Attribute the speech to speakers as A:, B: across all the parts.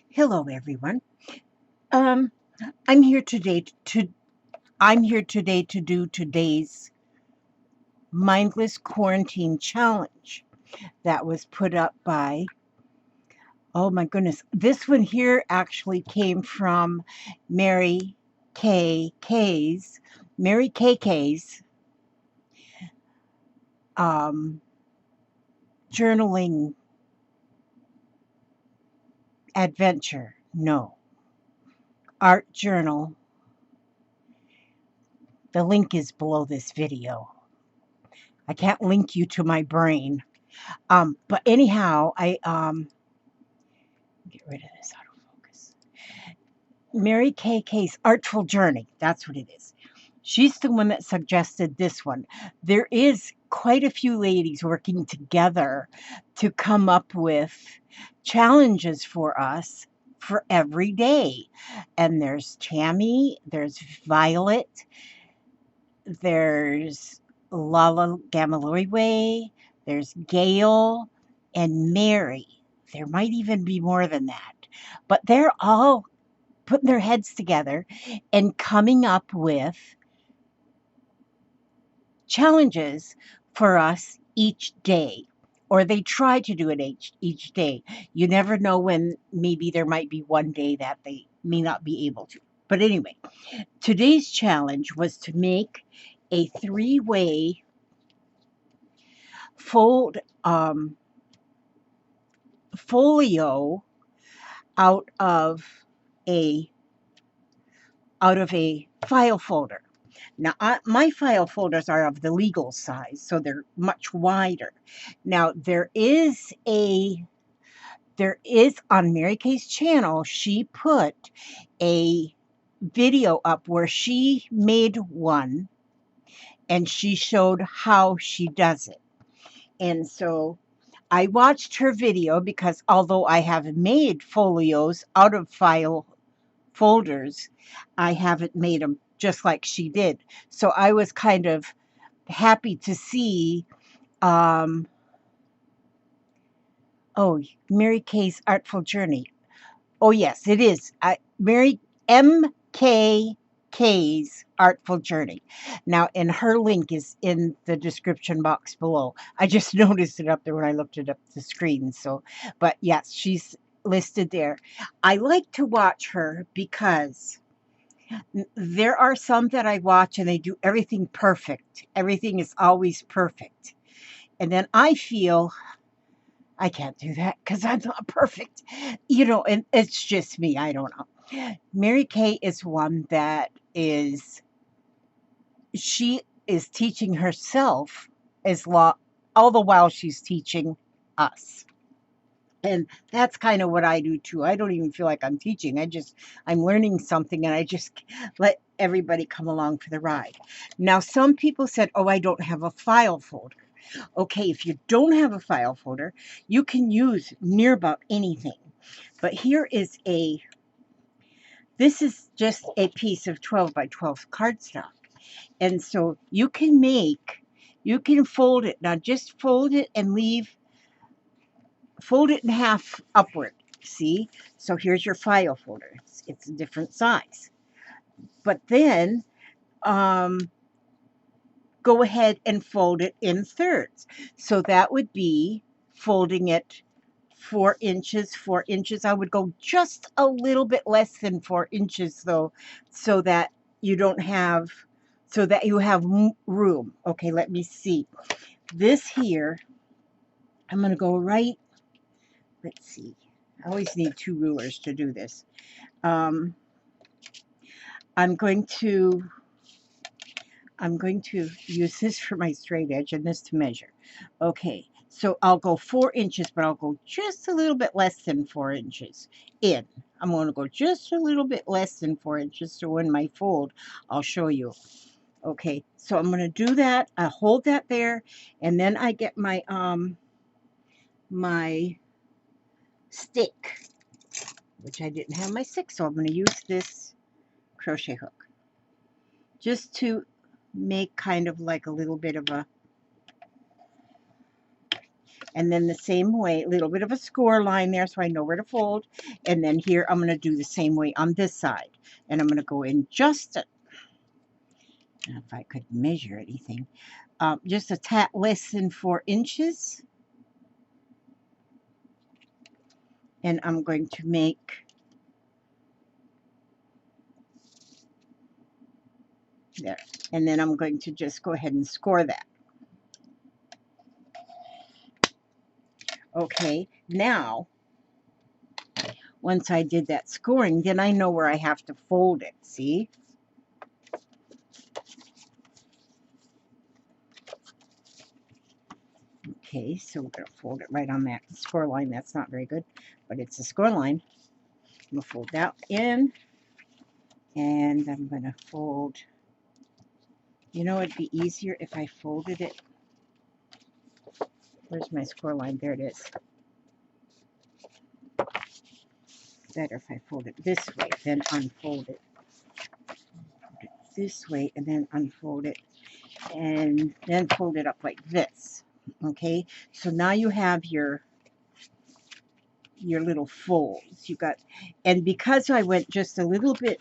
A: Hello, everyone. Um, I'm here today to do today's mindless quarantine challenge that was put up by. Oh my goodness, this one here actually came from Mary Mary KK's um, journaling adventure. No, art journal. The link is below this video. I can't link you to my brain. But anyhow, I get rid of this autofocus. Mary KK's Artful Journey. That's what it is. She's the one that suggested this one. There is quite a few ladies working together to come up with challenges for us for every day. And there's Tammy, there's Violet, there's Lala Gamaloriway, there's Gail, and Mary. There might even be more than that. But they're all putting their heads together and coming up with challenges for us each day. Or they try to do it each day. You never know when maybe there might be one day that they may not be able to. But anyway, today's challenge was to make a three-way fold folio out of a file folder. Now, my file folders are of the legal size, so they're much wider. Now, there is on Mary Kay's channel, she put a video up where she made one and she showed how she does it. And so I watched her video because although I have made folios out of file folders, I haven't made them just like she did. So I was kind of happy to see, um, oh, Mary Kay's Artful Journey. Oh, yes, it is. Mary M.K.'s Artful Journey. Now, and her link is in the description box below. I just noticed it up there when I looked it up the screen. So, but yes, she's listed there. I like to watch her because there are some that I watch and they do everything perfect. Everything is always perfect. And then I feel I can't do that because I'm not perfect. And it's just me. I don't know. Mary Kay is one that she is teaching herself all the while she's teaching us. And that's kind of what I do too. I don't even feel like I'm teaching. I'm learning something and I just let everybody come along for the ride. Now, some people said, oh, I don't have a file folder. Okay, if you don't have a file folder, you can use near about anything. But this is just a piece of 12 by 12 cardstock. And so you can fold it. Now just fold it and fold it in half upward. See? So here's your file folder. It's a different size. But then go ahead and fold it in thirds. So that would be folding it 4 inches, 4 inches. I would go just a little bit less than 4 inches though, so that you have room. Okay, let me see. This here, I'm going to go right, let's see. I always need 2 rulers to do this. I'm going to use this for my straight edge and this to measure. Okay, so I'll go 4 inches, but I'll go just a little bit less than 4 inches in. I'm going to go just a little bit less than 4 inches, so in my fold, I'll show you. Okay, so I'm going to do that. I hold that there, and then I get my my stick, which I didn't have my stick, so I'm going to use this crochet hook just to make kind of like a little bit of a And then the same way, a little bit of a score line there so I know where to fold. And then here I'm going to do the same way on this side. And I'm going to go in just, if I could measure anything, just a tad less than 4 inches. And I'm going to make there. And then I'm going to just go ahead and score that. Okay, now, once I did that scoring, then I know where I have to fold it, see? Okay, so we're going to fold it right on that score line. That's not very good, but it's a score line. I'm going to fold that in, and I'm going to fold, you know, it'd be easier if I folded it. Where's my score line? There it is. Better if I fold it this way, then unfold it. Fold it this way, and then unfold it, and then fold it up like this. Okay, so now you have your little folds. You got, and because I went just a little bit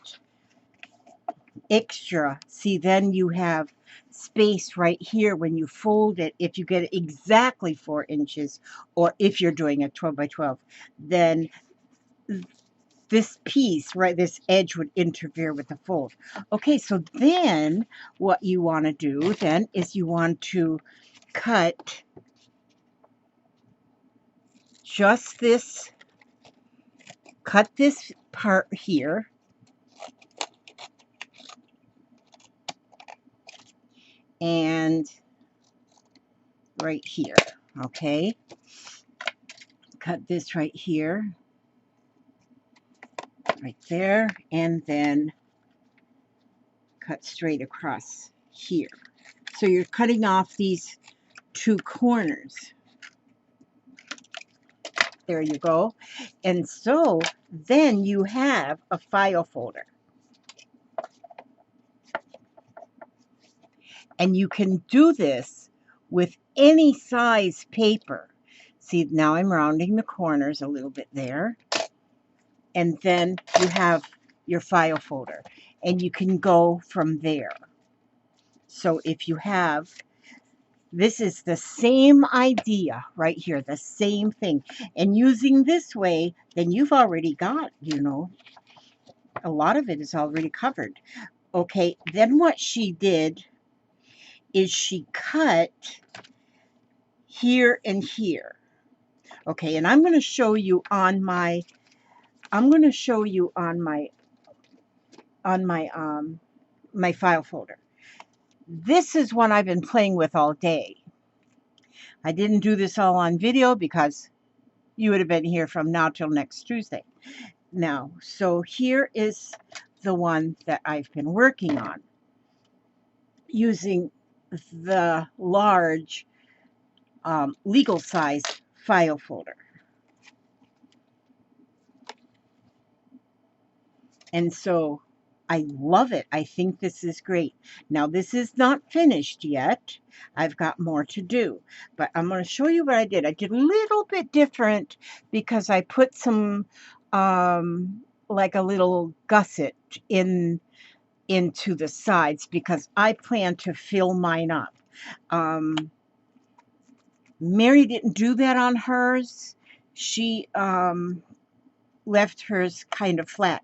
A: extra, see, then you have space right here when you fold it. If you get it exactly 4 inches, or if you're doing a 12 by 12, then this piece, right, this edge would interfere with the fold. Okay, so then what you want to do then is you want to cut just this, cut this part here, and right here, okay? Cut this right here, right there, and then cut straight across here. So you're cutting off these 2 corners. There you go. And so then you have a file folder. And you can do this with any size paper. See, now I'm rounding the corners a little bit there. And then you have your file folder. And you can go from there. So if you have, this is the same idea right here, the same thing. And using this way, then you've already got, you know, a lot of it is already covered. Okay, then what she did is she cut here and here. Okay, and I'm going to show you on my, my file folder. This is one I've been playing with all day. I didn't do this all on video because you would have been here from now till next Tuesday. Now, so here is the one that I've been working on using the large legal size file folder. And so I love it. I think this is great. Now, this is not finished yet. I've got more to do, but I'm going to show you what I did. I did a little bit different because I put some like a little gusset into the sides because I plan to fill mine up. Mary didn't do that on hers. She left hers kind of flat,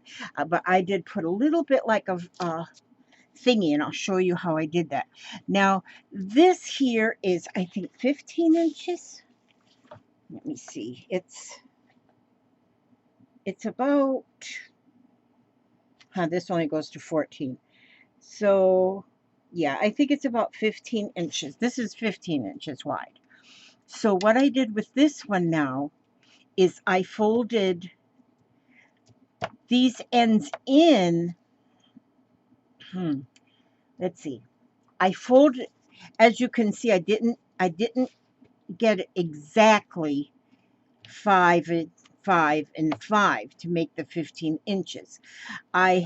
A: but I did put a little bit like a thingy, and I'll show you how I did that. Now, this here is, I think, 15 inches. Let me see. It's about, this only goes to 14. So, yeah, I think it's about 15 inches. This is 15 inches wide. So what I did with this one now is I folded these ends in. Let's see. I folded, as you can see, I didn't get it exactly 5 and 5 to make the 15 inches. I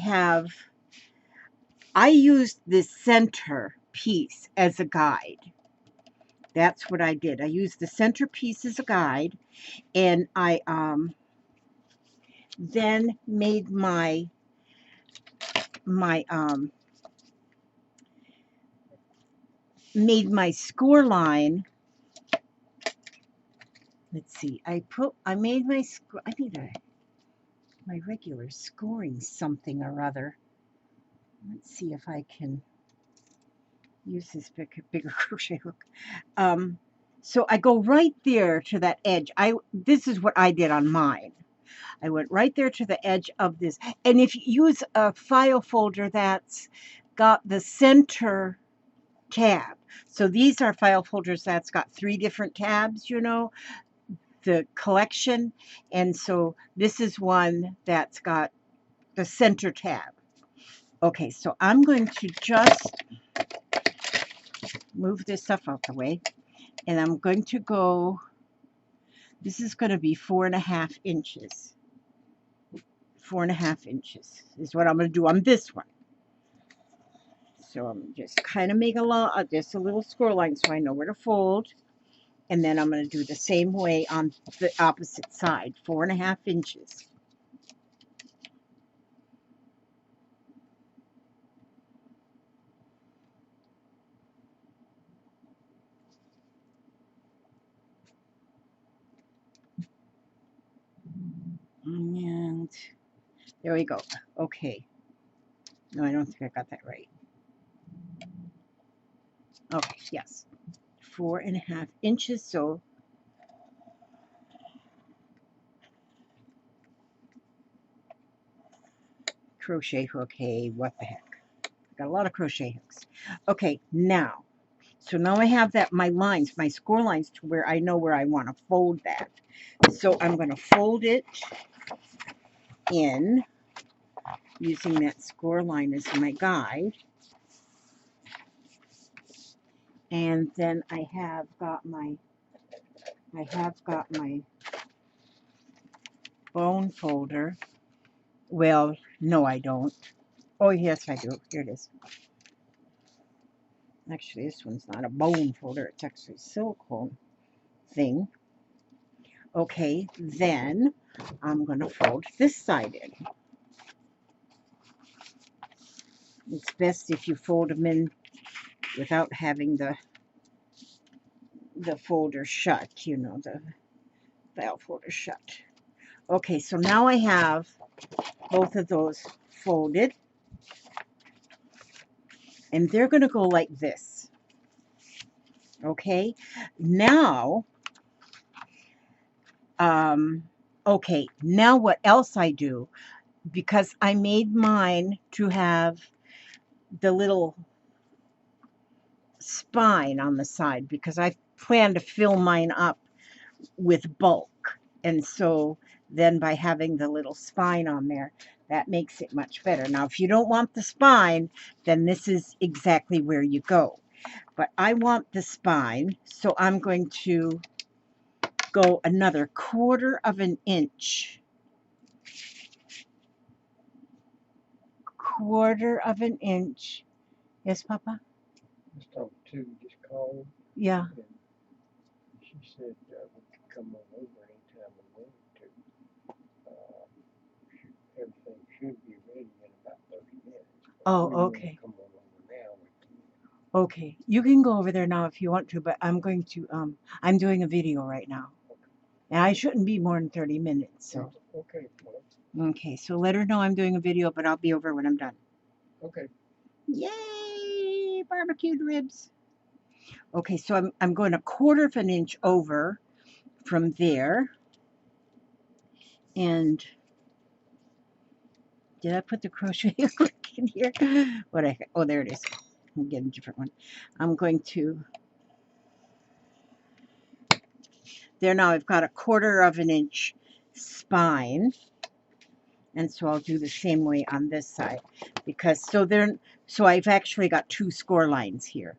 A: used this center piece as a guide. That's what I did. I used the centerpiece as a guide, and I then made my made my score line. Let's see. I made my score. I need my regular scoring something or other. Let's see if I can use this bigger crochet hook. So I go right there to that edge. This is what I did on mine. I went right there to the edge of this. And if you use a file folder that's got the center tab. So these are file folders that's got 3 different tabs, you know, the collection. And so this is one that's got the center tab. Okay, so I'm going to just move this stuff out the way. And I'm going to go, this is going to be 4.5 inches. 4.5 inches is what I'm going to do on this one. So I'm just kind of make just a little score line so I know where to fold. And then I'm going to do the same way on the opposite side, 4.5 inches. And there we go. Okay. No, I don't think I got that right. Okay, yes. 4.5 inches. So crochet hook. Hey, what the heck? Got a lot of crochet hooks. Okay, now. So now I have that, my lines, my score lines to where I know where I want to fold that. So I'm going to fold it in using that score line as my guide. And then I have got my bone folder. Well, no, I don't. Oh, yes, I do. Here it is. Actually, this one's not a bone folder. It's actually a silicone thing. Okay, then I'm going to fold this side in. It's best if you fold them in without having the folder shut, you know, the file folder shut. Okay, so now I have both of those folded, and they're going to go like this. Okay, now, okay, now what else I do, because I made mine to have the little spine on the side, because I plan to fill mine up with bulk. And so then by having the little spine on there, that makes it much better. Now, if you don't want the spine, then this is exactly where you go. But I want the spine, so I'm going to go another 1/4 inch. 1/4 inch. Yes, Papa?
B: Miss Tom too just called.
A: Yeah.
B: And she said we could come on over anytime we wanted to. Everything should be ready in about 30 minutes.
A: Oh,
B: If we want to
A: okay.
B: come on over now, we can.
A: Okay. You can go over there now if you want to, but I'm going to, I'm doing a video right now. And I shouldn't be more than 30 minutes, so.
B: Okay, well,
A: Okay, so let her know I'm doing a video, but I'll be over when I'm done.
B: okay.
A: Yay! Barbecued ribs. Okay, so I'm going 1/4 inch over from there. And did I put the crochet hook in here? What I, oh, there it is. I'm getting a different one. I'm going to, there now I've got 1/4 inch spine. And so I'll do the same way on this side, because so I've actually got 2 score lines here.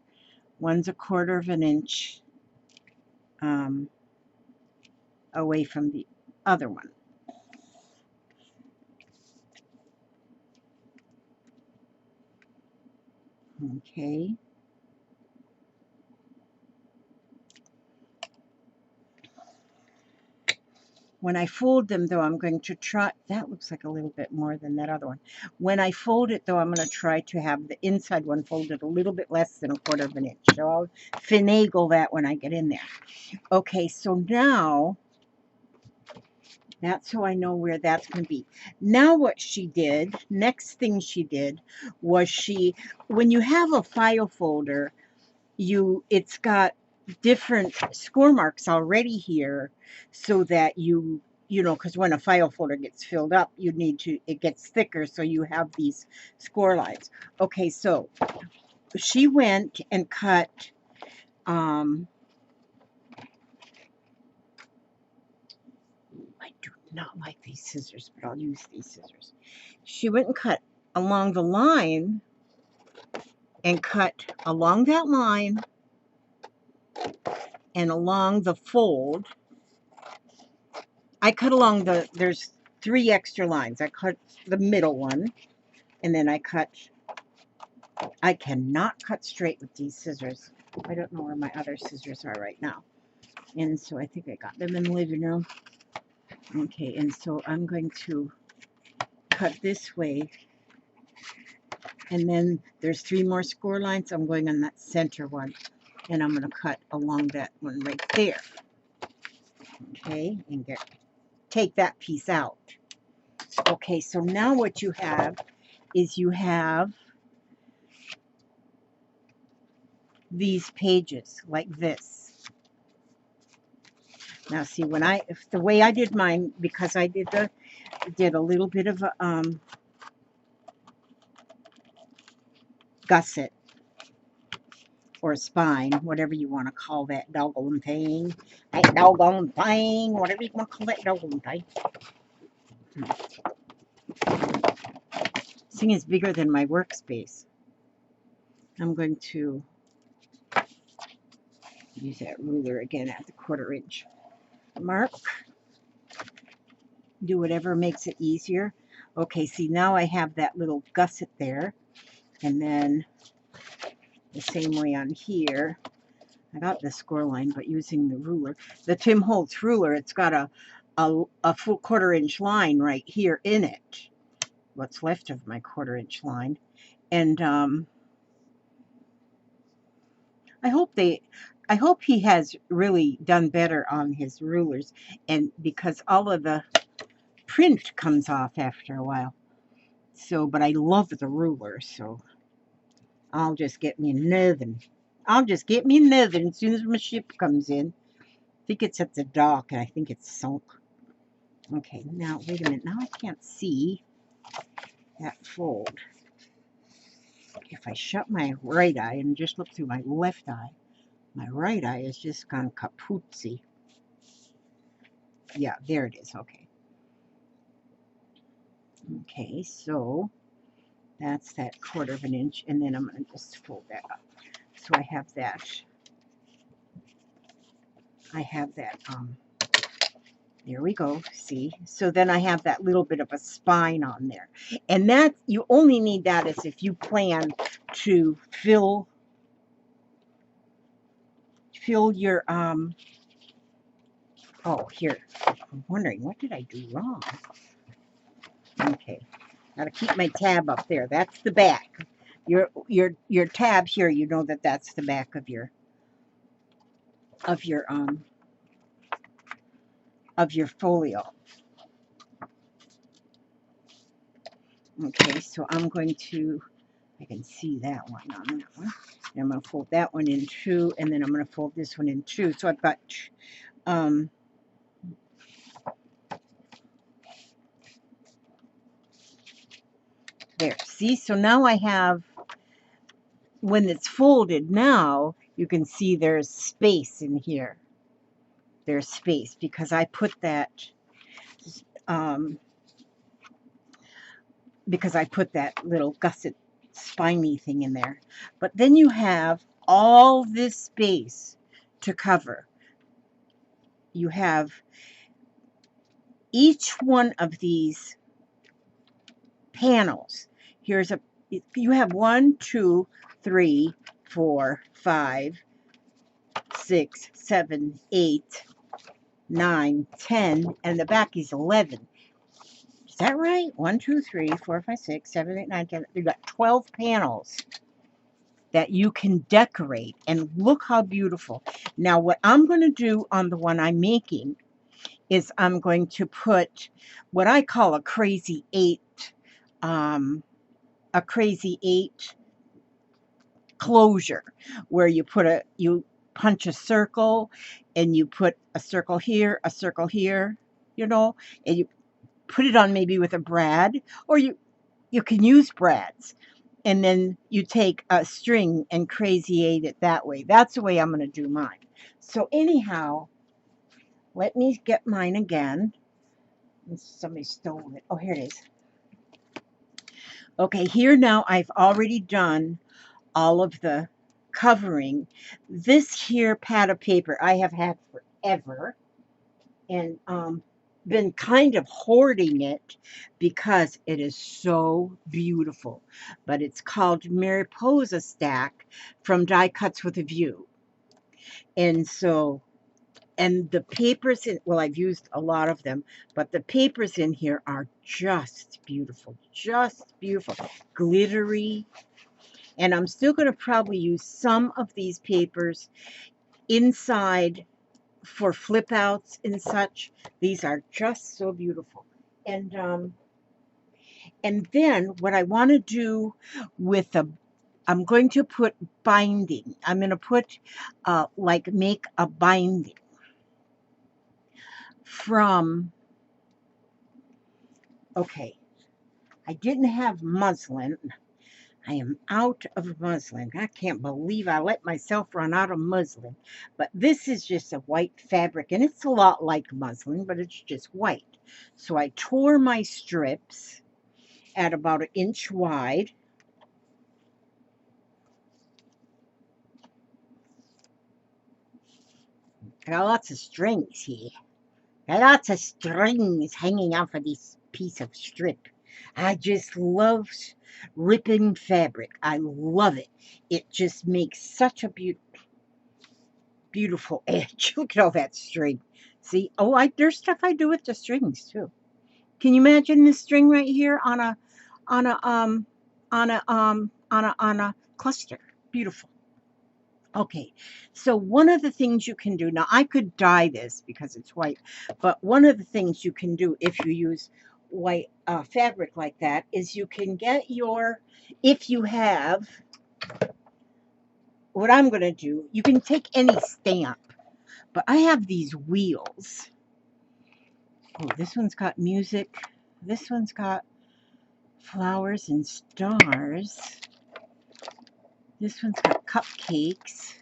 A: One's 1/4 inch away from the other one. Okay. When I fold them, though, I'm going to try, that looks like a little bit more than that other one. When I fold it, though, I'm going to try to have the inside one folded a little bit less than 1/4 of an inch. So I'll finagle that when I get in there. Okay, so now, that's so I know where that's going to be. Now what she did, next thing she did, was when you have a file folder, it's got different score marks already here, so that because when a file folder gets filled up, it gets thicker, so you have these score lines. Okay, so she went and cut, I do not like these scissors, but I'll use these scissors. She went and cut along the line, and cut along that line and along the fold. I cut along there's 3 extra lines. I cut the middle one, and then I cannot cut straight with these scissors. I don't know where my other scissors are right now. And so I think I got them in the living room. Okay, and so I'm going to cut this way. And then there's 3 more score lines. I'm going on that center one. And I'm going to cut along that one right there. Okay, and take that piece out. Okay, so now what you have is you have these pages like this. Now see, the way I did mine, because I did a little bit of a gusset or spine, whatever you want to call that doggone thing. That doggone thing, whatever you want to call that doggone thing. This thing is bigger than my workspace. I'm going to use that ruler again at the 1/4 inch mark. Do whatever makes it easier. Okay, see, now I have that little gusset there, and then the same way on here. I got the score line, but using the ruler, the Tim Holtz ruler, it's got a full 1/4 inch line right here in it. What's left of my 1/4 inch line, and I hope he has really done better on his rulers, and because all of the print comes off after a while. So, but I love the ruler, so I'll just get me another. I'll just get me another as soon as my ship comes in. I think it's at the dock, and I think it's sunk. Okay, now, wait a minute. Now I can't see that fold. If I shut my right eye and just look through my left eye, my right eye is just gone kapootsy. Yeah, there it is. Okay. Okay, so that's that 1/4 of an inch, and then I'm going to just fold that up. So I have that. There we go, see? So then I have that little bit of a spine on there. And that, you only need that as if you plan to fill your, oh, here. I'm wondering, what did I do wrong? Okay, gotta keep my tab up there. That's the back. Your tab here, you know that's the back of your folio. Okay, so I'm going to, I can see that one on that one. And I'm going to fold that one in 2, and then I'm going to fold this one in 2. So I've got, there. See, so now I have, when it's folded now, you can see there's space in here. There's space because I put that, little gusset spiny thing in there. But then you have all this space to cover. You have each one of these panels. You have 1, 2, 3, 4, 5, 6, 7, 8, 9, 10, and the back is 11. Is that right? 1, 2, 3, 4, 5, 6, 7, 8, 9, 10. You've got 12 panels that you can decorate, and look how beautiful. Now, what I'm going to do on the one I'm making is I'm going to put what I call a crazy 8, a crazy 8 closure, where you punch a circle and you put a circle here, you know, and you put it on maybe with a brad, or you can use brads, and then you take a string and crazy 8 it that way. That's the way I'm going to do mine. So anyhow, let me get mine again. Somebody stole it. Oh, here it is. Okay, here now I've already done all of the covering. This here pad of paper I have had forever, and been kind of hoarding it because it is so beautiful. But it's called Mariposa Stack from Die Cuts with a View. And so, and the papers in, well, I've used a lot of them, but the papers in here are just beautiful, glittery. And I'm still going to probably use some of these papers inside for flip outs and such. These are just so beautiful. And then what I want to do with the, I'm going to put binding. I'm going to put like make a binding from, okay, I didn't have muslin. I am out of muslin. I can't believe I let myself run out of muslin. But this is just a white fabric, and it's a lot like muslin, but it's just white. So I tore my strips at about 1 inch wide. I got lots of strings here. Got lots of strings hanging off of this piece of strip. I just love ripping fabric. I love it. It just makes such a beautiful edge. Look at all that string. See, oh, there's stuff I do with the strings too. Can you imagine this string right here on on a on a cluster? Beautiful. Okay, so one of the things you can do, now I could dye this because it's white, but one of the things you can do if you use white fabric like that is you can get your, if you have, what I'm going to do, you can take any stamp, but I have these wheels. Oh, this one's got music. This one's got flowers and stars. This one's got cupcakes.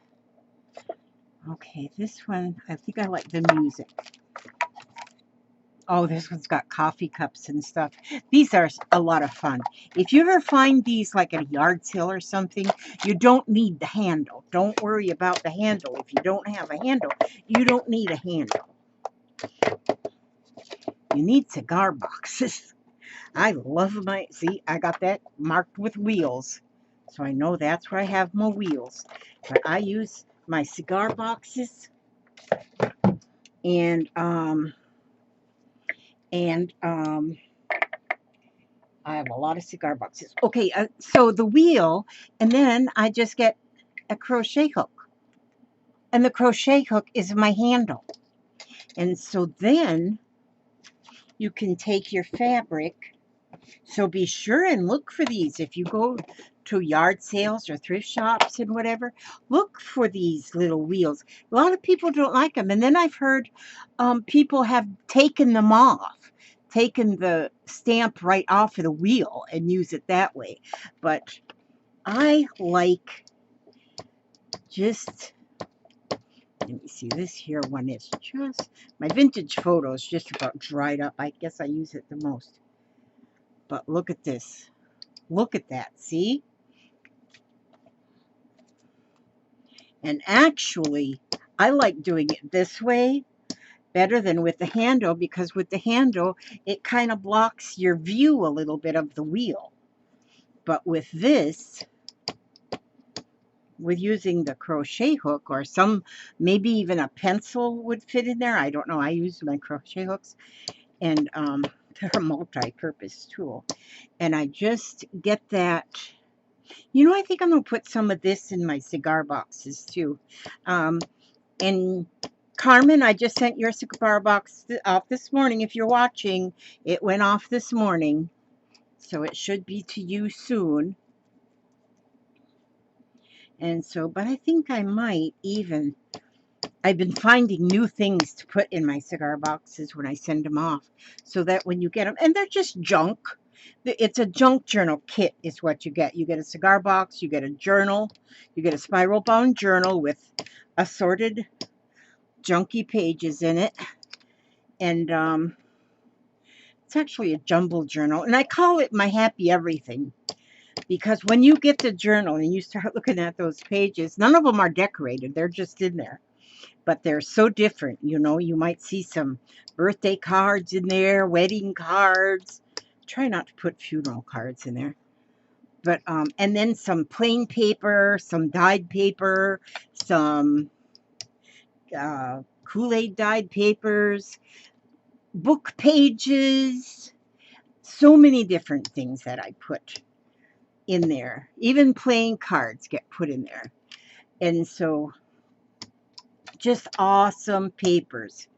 A: Okay, this one, I think I like the music. Oh, this one's got coffee cups and stuff. These are a lot of fun. If you ever find these like at a yard sale or something, you don't need the handle. Don't worry about the handle. If you don't have a handle, you don't need a handle. You need cigar boxes. I love my, see, I got that marked with wheels. So I know that's where I have my wheels. But I use my cigar boxes and I have a lot of cigar boxes. Okay, so the wheel, and then I just get a crochet hook. And the crochet hook is my handle. And so then you can take your fabric. So be sure and look for these. If you go to yard sales or thrift shops and whatever, look for these little wheels. A lot of people don't like them. And then I've heard people have taken them off, taken the stamp right off of the wheel and use it that way. But I like just, let me see, this here one is just, my vintage photos just about dried up. I guess I use it the most. But look at this. Look at that, see? And actually, I like doing it this way better than with the handle, because with the handle, it kind of blocks your view a little bit of the wheel. But with this, with using the crochet hook, or some, maybe even a pencil would fit in there. I don't know. I use my crochet hooks, and they're a multi-purpose tool. And I just get that. You know, I think I'm going to put some of this in my cigar boxes too. And Carmen, I just sent your cigar box off this morning. If you're watching, it went off this morning, so it should be to you soon. And so, but I think I might even, I've been finding new things to put in my cigar boxes when I send them off, so that when you get them, and they're just junk. It's a junk journal kit is what you get. You get a cigar box, you get a journal, you get a spiral bound journal with assorted junky pages in it. And it's actually a jumble journal. And I call it my happy everything, because when you get the journal and you start looking at those pages, none of them are decorated. They're just in there. But they're so different. You know, you might see some birthday cards in there, wedding cards. Try not to put funeral cards in there. But and then some plain paper, some dyed paper, some Kool-Aid dyed papers, book pages, so many different things that I put in there. Even playing cards get put in there. And so just awesome papers.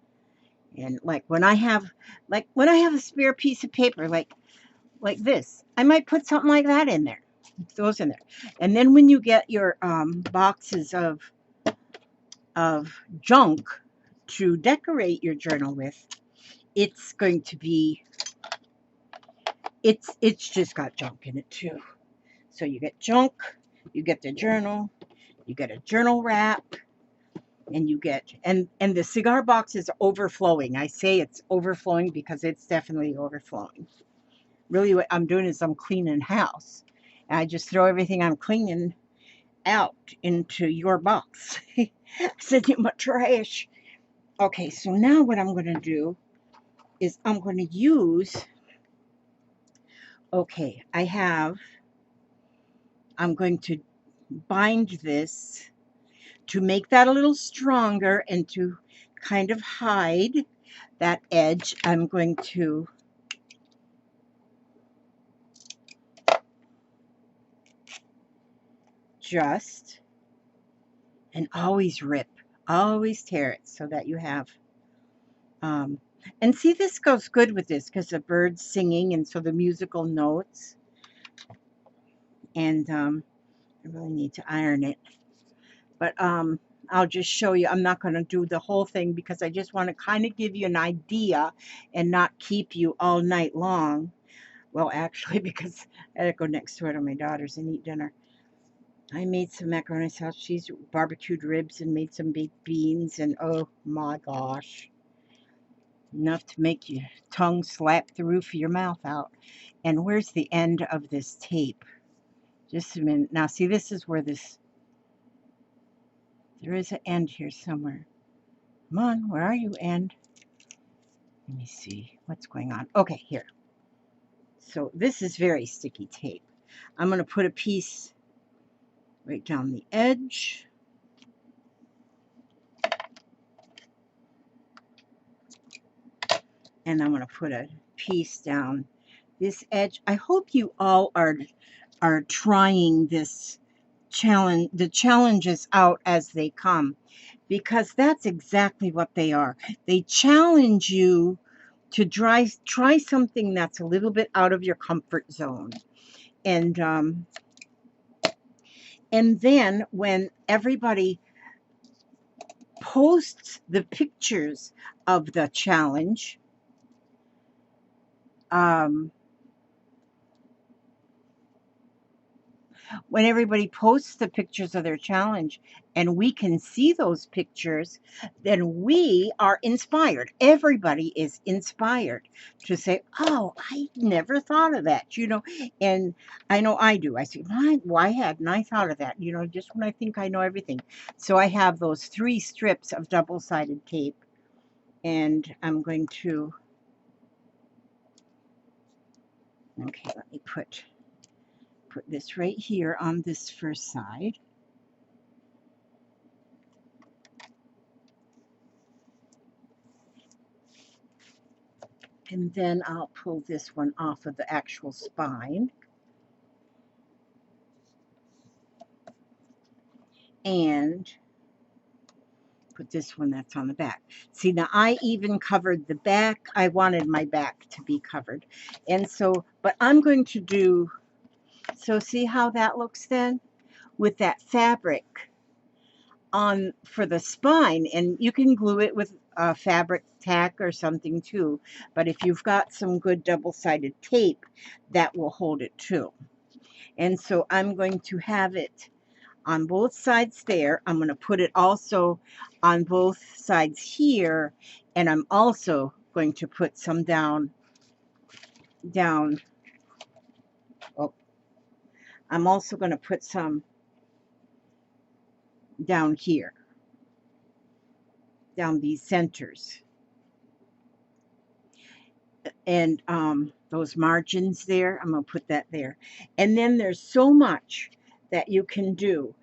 A: And like when I have a spare piece of paper like this, I might put something like that in there. Those in there. And then when you get your boxes of junk to decorate your journal with, it's going to be, it's just got junk in it too. So you get junk, you get the journal, you get a journal wrap, and you get, and the cigar box is overflowing. I say it's overflowing because it's definitely overflowing. Really what I'm doing is I'm cleaning house. And I just throw everything I'm cleaning out into your box. Send you my trash. Okay, so now what I'm going to do is I'm going to use, okay, I'm going to bind this to make that a little stronger, and to kind of hide that edge. I'm going to just, and always rip, always tear it, so that you have, and see, this goes good with this because the bird's singing, and so the musical notes. And I really need to iron it, but I'll just show you. I'm not going to do the whole thing because I just want to kind of give you an idea and not keep you all night long. Well, actually, because I had to go next door to my daughter's and eat dinner. I made some macaroni salad cheese, barbecued ribs, and made some baked beans, and oh my gosh, enough to make your tongue slap the roof of your mouth out. And where's the end of this tape? Just a minute. Now, see, this is where this, there is an end here somewhere. Come on, where are you, end? Let me see what's going on. Okay, here. So this is very sticky tape. I'm going to put a piece right down the edge. And I'm going to put a piece down this edge. I hope you all are trying this challenge, the challenges out as they come, because that's exactly what they are. They challenge you to try something that's a little bit out of your comfort zone. And then when everybody posts the pictures of the challenge, when everybody posts the pictures of their challenge and we can see those pictures, then we are inspired. Everybody is inspired to say, oh, I never thought of that, you know. And I know I do. I say, why hadn't I thought of that? You know, just when I think I know everything. So I have those 3 strips of double-sided tape, and I'm going to, okay, let me put this right here on this first side. And then I'll pull this one off of the actual spine. And put this one that's on the back. See, now I even covered the back. I wanted my back to be covered. And so, but I'm going to do, so see how that looks then? With that fabric on for the spine, and you can glue it with fabric tack or something too, but if you've got some good double-sided tape, that will hold it too. And so I'm going to have it on both sides there. I'm going to put it also on both sides here, and I'm also going to put some down. Oh, I'm also going to put some down here, down these centers. And those margins there, I'm going to put that there. And then there's so much that you can do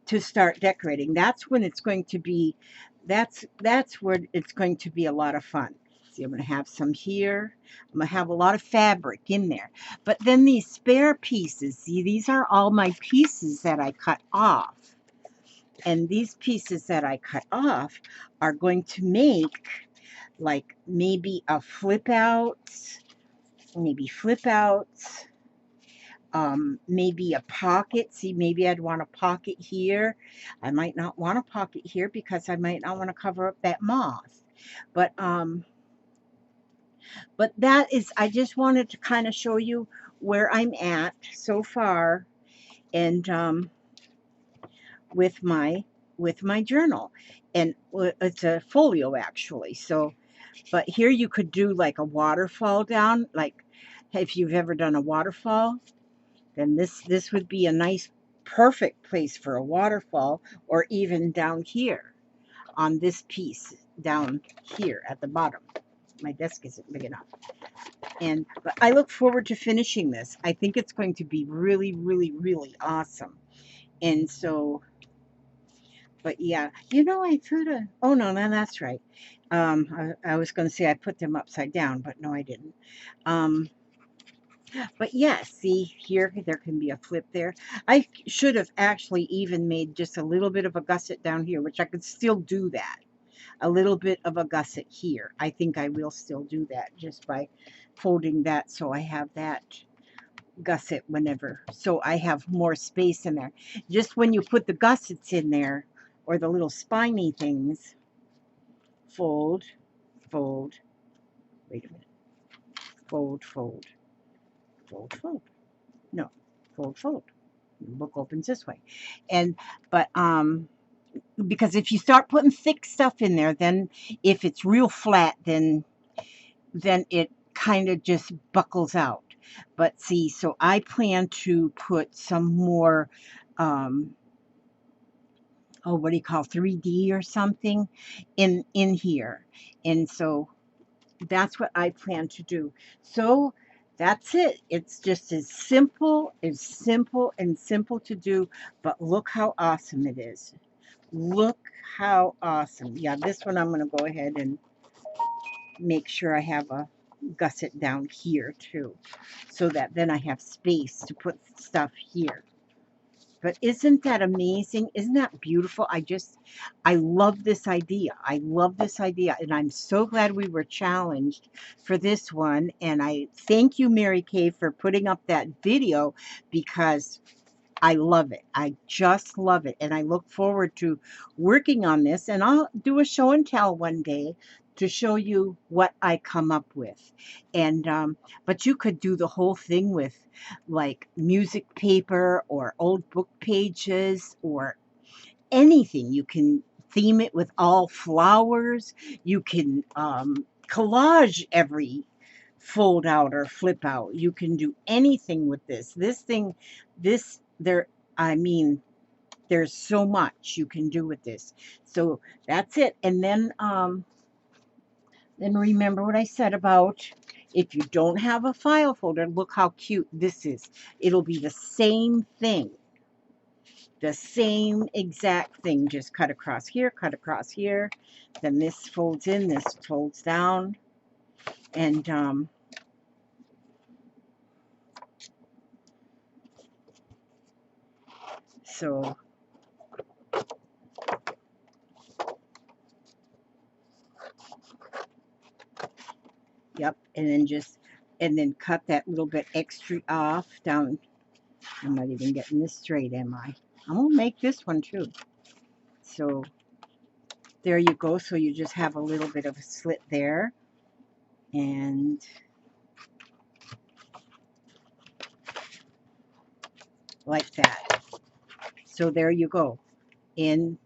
A: to start decorating. That's when it's going to be, that's where it's going to be a lot of fun. See, I'm going to have some here. I'm going to have a lot of fabric in there. But then these spare pieces, see, these are all my pieces that I cut off. And these pieces that I cut off are going to make like maybe a flip out, maybe flip outs, maybe a pocket. See, maybe I'd want a pocket here. I might not want a pocket here because I might not want to cover up that moth. But that is, I just wanted to kind of show you where I'm at so far, and with my journal, and it's a folio actually. So, but here you could do like a waterfall down, like if you've ever done a waterfall, then this would be a nice perfect place for a waterfall, or even down here on this piece down here at the bottom. My desk isn't big enough. And but I look forward to finishing this. I think it's going to be really, really, really awesome. And so, but yeah, I could have, oh no, no, that's right. I was going to say I put them upside down, but no, I didn't. But yeah, see here, there can be a flip there. I should have actually even made just a little bit of a gusset down here, which I could still do that. A little bit of a gusset here. I think I will still do that just by folding that so I have that gusset whenever. So I have more space in there. Just when you put the gussets in there, or the little spiny things, fold, fold, wait a minute, fold, fold, fold, fold. No, fold, fold. The book opens this way. And but because if you start putting thick stuff in there, then if it's real flat, then it kind of just buckles out. But see, so I plan to put some more oh, what do you call 3D or something in here. And so that's what I plan to do. So that's it. It's just as simple and simple to do, but look how awesome it is. Look how awesome. Yeah, this one I'm going to go ahead and make sure I have a gusset down here too, so that then I have space to put stuff here. But isn't that amazing? Isn't that beautiful? I love this idea. I love this idea. And I'm so glad we were challenged for this one. And I thank you, Mary Kay, for putting up that video, because I love it. I just love it. And I look forward to working on this. And I'll do a show and tell one day to show you what I come up with. And, but you could do the whole thing with like music paper or old book pages or anything. You can theme it with all flowers. You can collage every fold out or flip out. You can do anything with this. This thing, this there, I mean, there's so much you can do with this. So that's it. And then remember what I said about if you don't have a file folder, look how cute this is. It'll be the same thing. The same exact thing, just cut across here, then this folds in, this folds down, And so, yep. And then cut that little bit extra off down. I'm not even getting this straight, am I? I'm gonna make this one too. So there you go. So you just have a little bit of a slit there, and like that. So there you go. In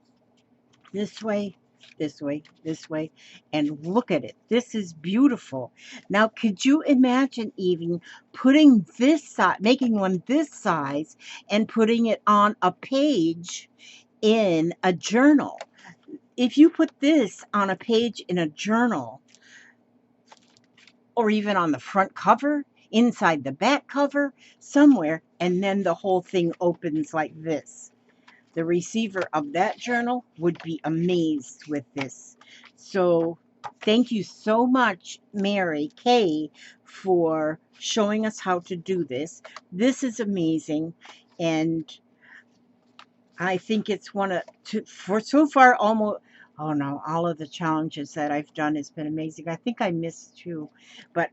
A: this way, this way, this way, and look at it. This is beautiful. Now, could you imagine even putting this size, making one this size, and putting it on a page in a journal? If you put this on a page in a journal, or even on the front cover, inside the back cover, somewhere, and then the whole thing opens like this. The receiver of that journal would be amazed with this. So thank you so much, Mary Kay, for showing us how to do this. This is amazing. And I think it's one of, for so far, almost, oh no, all of the challenges that I've done has been amazing. I think I missed two, but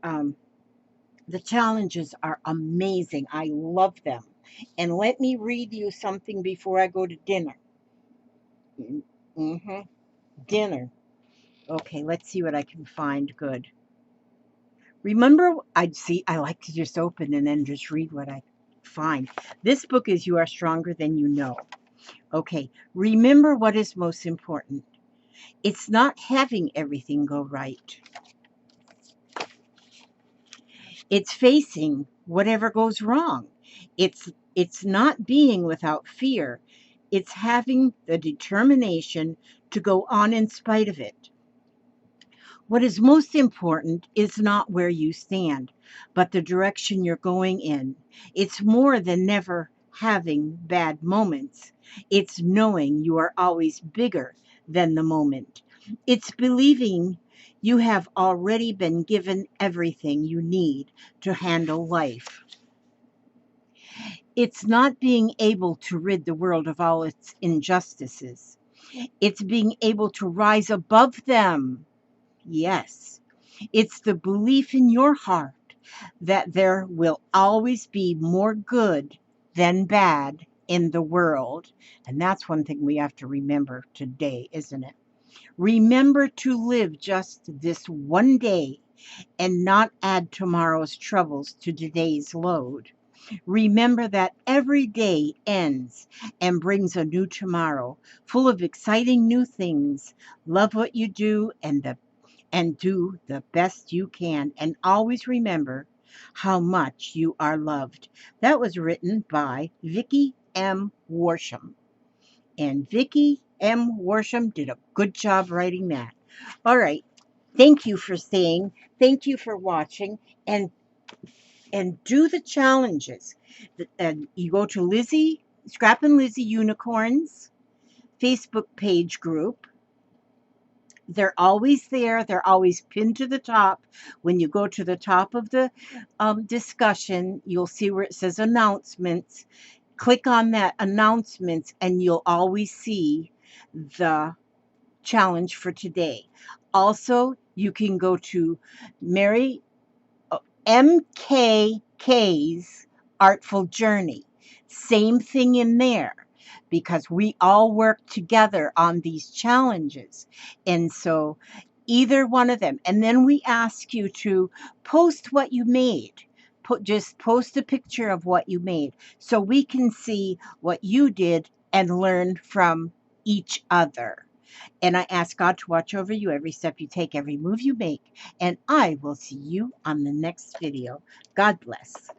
A: the challenges are amazing. I love them. And let me read you something before I go to dinner. Mm-hmm. Dinner. Okay, let's see what I can find good. Remember, I like to just open and then just read what I find. This book is You Are Stronger Than You Know. Okay, remember what is most important. It's not having everything go right. It's facing whatever goes wrong. It's not being without fear. It's having the determination to go on in spite of it. What is most important is not where you stand, but the direction you're going in. It's more than never having bad moments. It's knowing you are always bigger than the moment. It's believing you have already been given everything you need to handle life. It's not being able to rid the world of all its injustices. It's being able to rise above them. Yes. It's the belief in your heart that there will always be more good than bad in the world. And that's one thing we have to remember today, isn't it? Remember to live just this one day and not add tomorrow's troubles to today's load. Remember that every day ends and brings a new tomorrow, full of exciting new things. Love what you do and do the best you can. And always remember how much you are loved. That was written by Vicki M. Worsham. And Vicki M. Worsham did a good job writing that. All right. Thank you for staying. Thank you for watching. And do the challenges. And you go to Lizzie, Scrap and Lizzie Unicorns Facebook page group. They're always there. They're always pinned to the top. When you go to the top of the discussion, you'll see where it says announcements. Click on that announcements, and you'll always see the challenge for today. Also, you can go to Mary MKK's Artful Journey. Same thing in there because we all work together on these challenges. And so either one of them. And then we ask you to post what you made. Just post a picture of what you made so we can see what you did and learn from each other. And I ask God to watch over you every step you take, every move you make. And I will see you on the next video. God bless.